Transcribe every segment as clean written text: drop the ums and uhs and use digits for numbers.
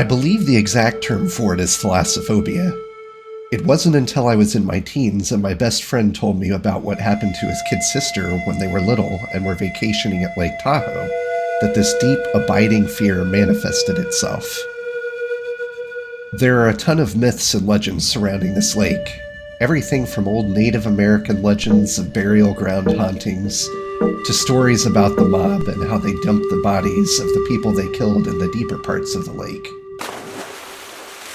I believe the exact term for it is thalassophobia. It wasn't until I was in my teens and my best friend told me about what happened to his kid sister when they were little and were vacationing at Lake Tahoe that this deep, abiding fear manifested itself. There are a ton of myths and legends surrounding this lake. Everything from old Native American legends of burial ground hauntings to stories about the mob and how they dumped the bodies of the people they killed in the deeper parts of the lake.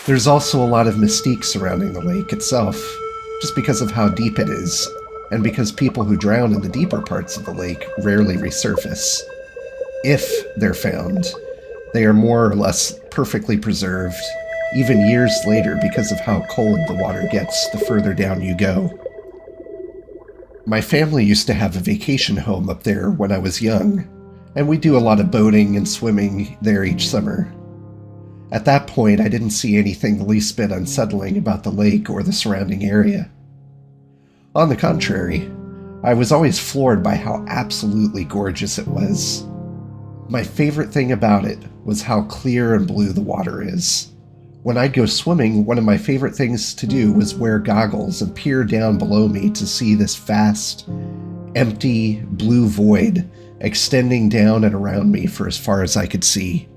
There's also a lot of mystique surrounding the lake itself, just because of how deep it is, and because people who drown in the deeper parts of the lake rarely resurface. If they're found, they are more or less perfectly preserved, even years later because of how cold the water gets the further down you go. My family used to have a vacation home up there when I was young, and we do a lot of boating and swimming there each summer. At that point, I didn't see anything the least bit unsettling about the lake or the surrounding area. On the contrary, I was always floored by how absolutely gorgeous it was. My favorite thing about it was how clear and blue the water is. When I'd go swimming, one of my favorite things to do was wear goggles and peer down below me to see this vast, empty, blue void extending down and around me for as far as I could see.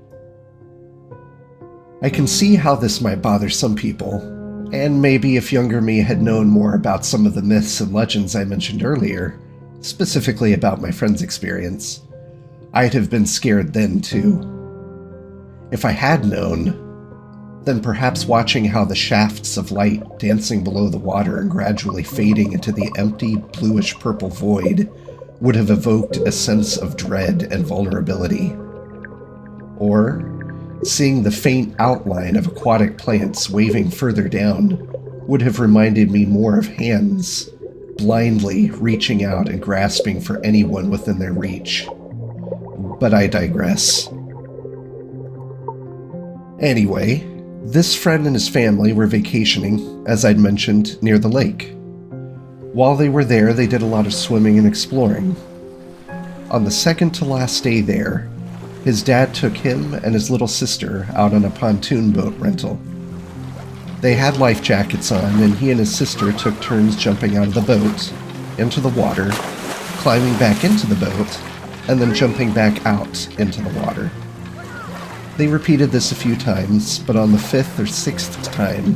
I can see how this might bother some people, and maybe if younger me had known more about some of the myths and legends I mentioned earlier, specifically about my friend's experience, I'd have been scared then too. If I had known, then perhaps watching how the shafts of light dancing below the water and gradually fading into the empty, bluish-purple void would have evoked a sense of dread and vulnerability. Or seeing the faint outline of aquatic plants waving further down would have reminded me more of hands, blindly reaching out and grasping for anyone within their reach. But I digress. Anyway, this friend and his family were vacationing, as I'd mentioned, near the lake. While they were there, they did a lot of swimming and exploring. On the second to last day there, his dad took him and his little sister out on a pontoon boat rental. They had life jackets on, and he and his sister took turns jumping out of the boat, into the water, climbing back into the boat, and then jumping back out into the water. They repeated this a few times, but on the fifth or sixth time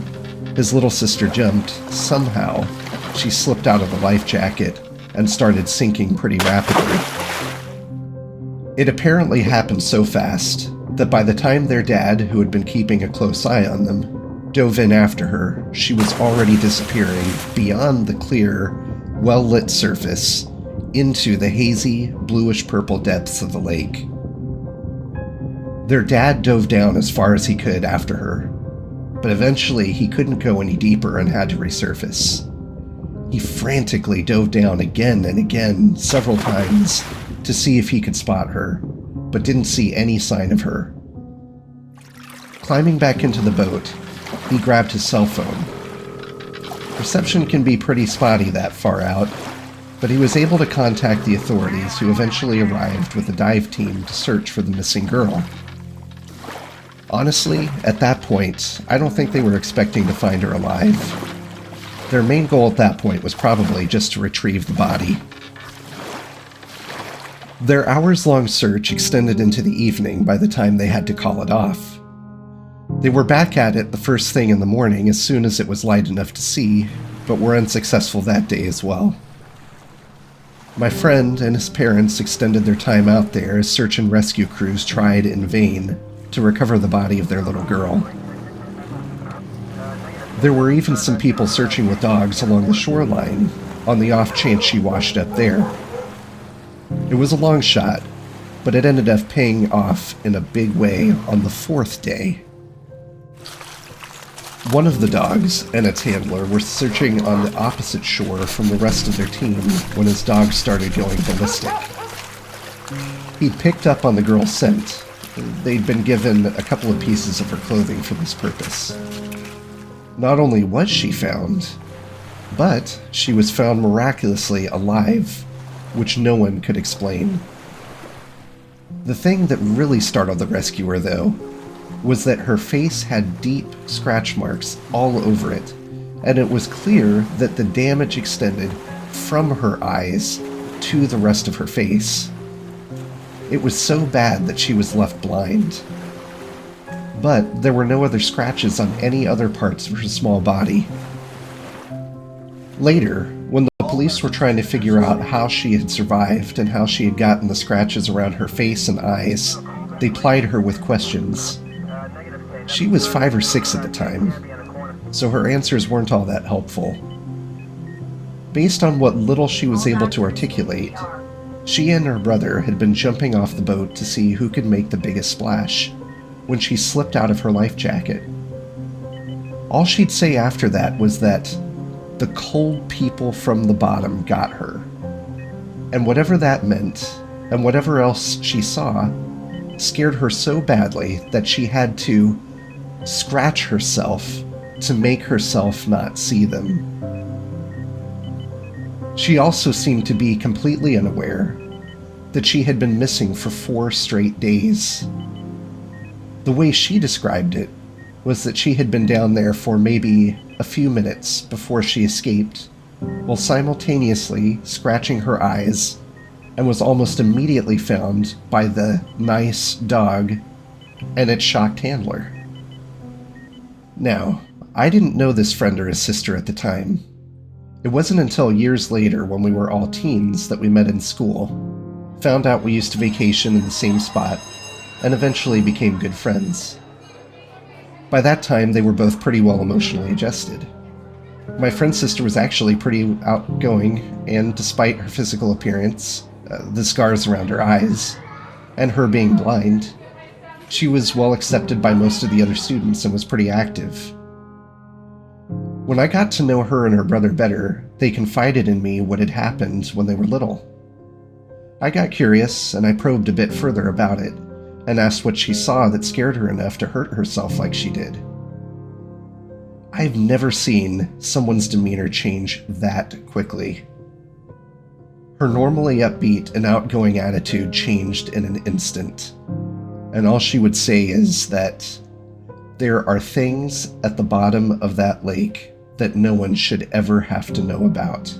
his little sister jumped, somehow she slipped out of the life jacket and started sinking pretty rapidly. It apparently happened so fast that by the time their dad, who had been keeping a close eye on them, dove in after her, she was already disappearing beyond the clear, well-lit surface into the hazy, bluish-purple depths of the lake. Their dad dove down as far as he could after her, but eventually he couldn't go any deeper and had to resurface. He frantically dove down again and again, several times, to see if he could spot her, but didn't see any sign of her. Climbing back into the boat, he grabbed his cell phone. Reception can be pretty spotty that far out, but he was able to contact the authorities, who eventually arrived with a dive team to search for the missing girl. Honestly, at that point, I don't think they were expecting to find her alive. Their main goal at that point was probably just to retrieve the body. Their hours-long search extended into the evening by the time they had to call it off. They were back at it the first thing in the morning as soon as it was light enough to see, but were unsuccessful that day as well. My friend and his parents extended their time out there as search and rescue crews tried in vain to recover the body of their little girl. There were even some people searching with dogs along the shoreline, on the off chance she washed up there. It was a long shot, but it ended up paying off in a big way on the fourth day. One of the dogs and its handler were searching on the opposite shore from the rest of their team when his dog started going ballistic. He'd picked up on the girl's scent. They'd been given a couple of pieces of her clothing for this purpose. Not only was she found, but she was found miraculously alive, which no one could explain. The thing that really startled the rescuer, though, was that her face had deep scratch marks all over it, and it was clear that the damage extended from her eyes to the rest of her face. It was so bad that she was left blind. But there were no other scratches on any other parts of her small body. Later, when the police were trying to figure out how she had survived and how she had gotten the scratches around her face and eyes, they plied her with questions. She was 5 or 6 at the time, so her answers weren't all that helpful. Based on what little she was able to articulate, she and her brother had been jumping off the boat to see who could make the biggest splash when she slipped out of her life jacket. All she'd say after that was that the cold people from the bottom got her. And whatever that meant, and whatever else she saw, scared her so badly that she had to scratch herself to make herself not see them. She also seemed to be completely unaware that she had been missing for 4 straight days. The way she described it was that she had been down there for maybe a few minutes before she escaped, while simultaneously scratching her eyes, and was almost immediately found by the nice dog and its shocked handler. Now, I didn't know this friend or his sister at the time. It wasn't until years later, when we were all teens, that we met in school, found out we used to vacation in the same spot, and eventually became good friends. By that time, they were both pretty well emotionally adjusted. My friend's sister was actually pretty outgoing, and despite her physical appearance, the scars around her eyes, and her being blind, she was well accepted by most of the other students and was pretty active. When I got to know her and her brother better, they confided in me what had happened when they were little. I got curious, and I probed a bit further about it, and asked what she saw that scared her enough to hurt herself like she did. I've never seen someone's demeanor change that quickly. Her normally upbeat and outgoing attitude changed in an instant, and all she would say is that there are things at the bottom of that lake that no one should ever have to know about.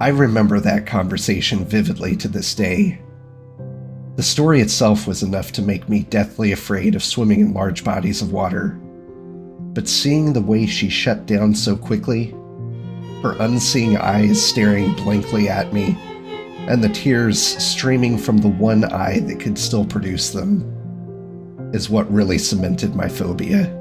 I remember that conversation vividly to this day. The story itself was enough to make me deathly afraid of swimming in large bodies of water, but seeing the way she shut down so quickly, her unseeing eyes staring blankly at me, and the tears streaming from the one eye that could still produce them, is what really cemented my phobia.